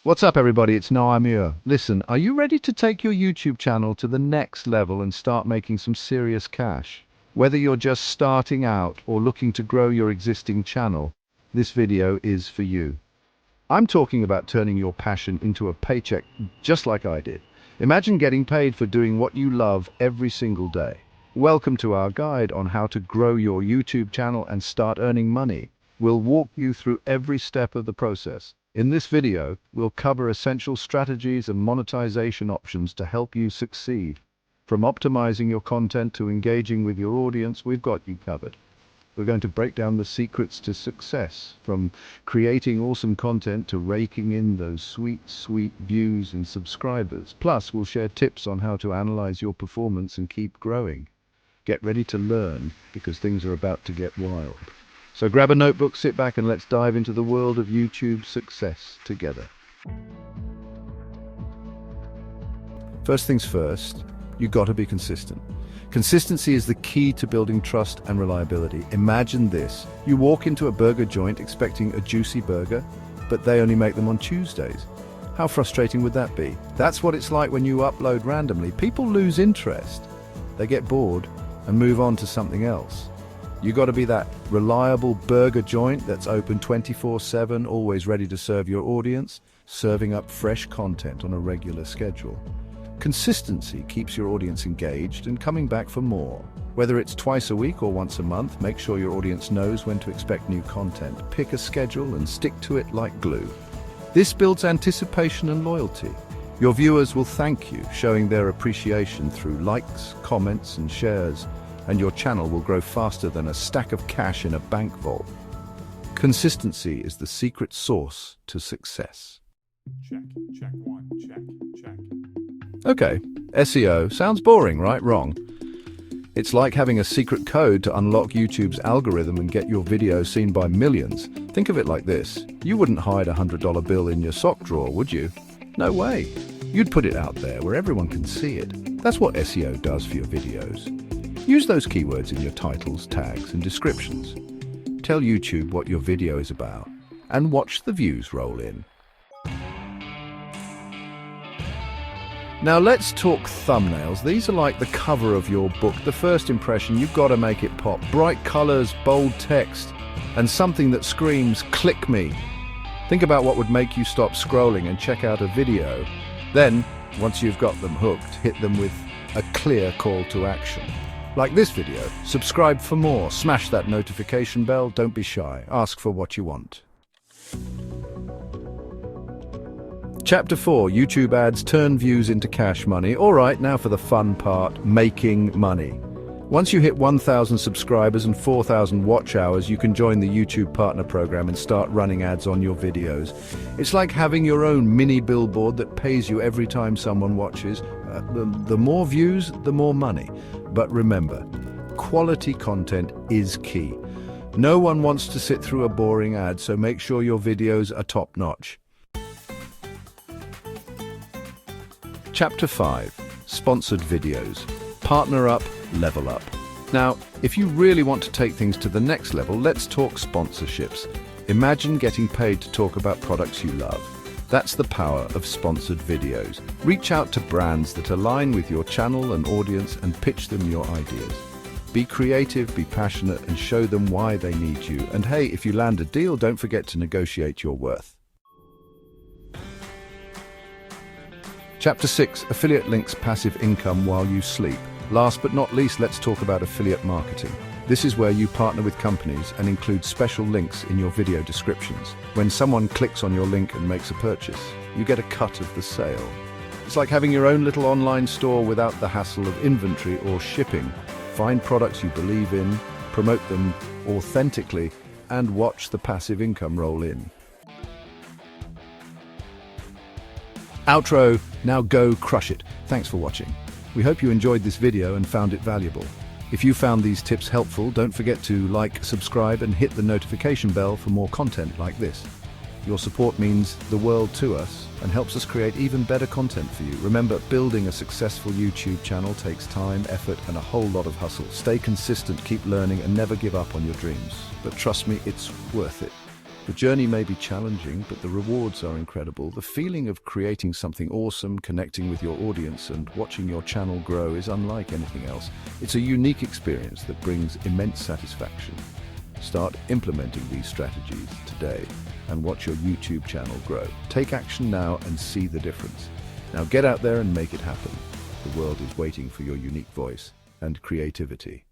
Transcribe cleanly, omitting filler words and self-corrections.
What's up, everybody? It's Noamir. Listen, are you ready to take your YouTube channel to the next level and start making some serious cash? Whether you're just starting out or looking to grow your existing channel, this video is for you. I'm talking about turning your passion into a paycheck just like I did. Imagine getting paid for doing what you love every single day. Welcome to our guide on how to grow your YouTube channel and start earning money. We'll walk you through every step of the process. In this video, we'll cover essential strategies and monetization options to help you succeed. From optimizing your content to engaging with your audience, we've got you covered. We're going to break down the secrets to success, from creating awesome content to raking in those sweet views and subscribers. Plus, we'll share tips on how to analyze your performance and keep growing. Get ready to learn, because things are about to get wild. So grab a notebook, sit back, and let's dive into the world of YouTube success together. First things first, you got to be consistent. Consistency is the key to building trust and reliability. Imagine this. You walk into a burger joint expecting a juicy burger, but they only make them on Tuesdays. How frustrating would that be? That's what it's like when you upload randomly. People lose interest. They get bored and move on to something else. You got to be that reliable burger joint that's open 24/7, always ready to serve your audience, serving up fresh content on a regular schedule. Consistency keeps your audience engaged and coming back for more. Whether it's twice a week or once a month, make sure your audience knows when to expect new content. Pick a schedule and stick to it like glue. This builds anticipation and loyalty. Your viewers will thank you, showing their appreciation through likes, comments, and shares, and your channel will grow faster than a stack of cash in a bank vault. Consistency is the secret sauce to success. Check one, check. Okay, SEO sounds boring, right? Wrong. It's like having a secret code to unlock YouTube's algorithm and get your video seen by millions. Think of it like this. You wouldn't hide a $100 bill in your sock drawer, would you? No way. You'd put it out there where everyone can see it. That's what SEO does for your videos. Use those keywords in your titles, tags, and descriptions. Tell YouTube what your video is about, and watch the views roll in. Now let's talk thumbnails. These are like the cover of your book. The first impression, you've got to make it pop. Bright colors, bold text, and something that screams, "Click me." Think about what would make you stop scrolling and check out a video. Then, once you've got them hooked, hit them with a clear call to action. Like this video, subscribe for more, smash that notification bell, don't be shy, ask for what you want. Chapter 4, YouTube ads turn views into cash money. All right, now for the fun part, making money. Once you hit 1,000 subscribers and 4,000 watch hours, you can join the YouTube Partner Program and start running ads on your videos. It's like having your own mini billboard that pays you every time someone watches. The more views, the more money. But remember, quality content is key. No one wants to sit through a boring ad, so make sure your videos are top-notch. Chapter 5, Sponsored Videos. Partner up, level up. Now, if you really want to take things to the next level, let's talk sponsorships. Imagine getting paid to talk about products you love. That's the power of sponsored videos. Reach out to brands that align with your channel and audience and pitch them your ideas. Be creative, be passionate, and show them why they need you. And hey, if you land a deal, don't forget to negotiate your worth. Chapter 6, Affiliate Links Passive Income While You Sleep. Last but not least, let's talk about affiliate marketing. This is where you partner with companies and include special links in your video descriptions. When someone clicks on your link and makes a purchase, you get a cut of the sale. It's like having your own little online store without the hassle of inventory or shipping. Find products you believe in, promote them authentically, and watch the passive income roll in. Outro, now go crush it. Thanks for watching. We hope you enjoyed this video and found it valuable. If you found these tips helpful, don't forget to like, subscribe, and hit the notification bell for more content like this. Your support means the world to us and helps us create even better content for you. Remember, building a successful YouTube channel takes time, effort, and a whole lot of hustle. Stay consistent, keep learning, and never give up on your dreams. But trust me, it's worth it. The journey may be challenging, but the rewards are incredible. The feeling of creating something awesome, connecting with your audience, and watching your channel grow is unlike anything else. It's a unique experience that brings immense satisfaction. Start implementing these strategies today and watch your YouTube channel grow. Take action now and see the difference. Now get out there and make it happen. The world is waiting for your unique voice and creativity.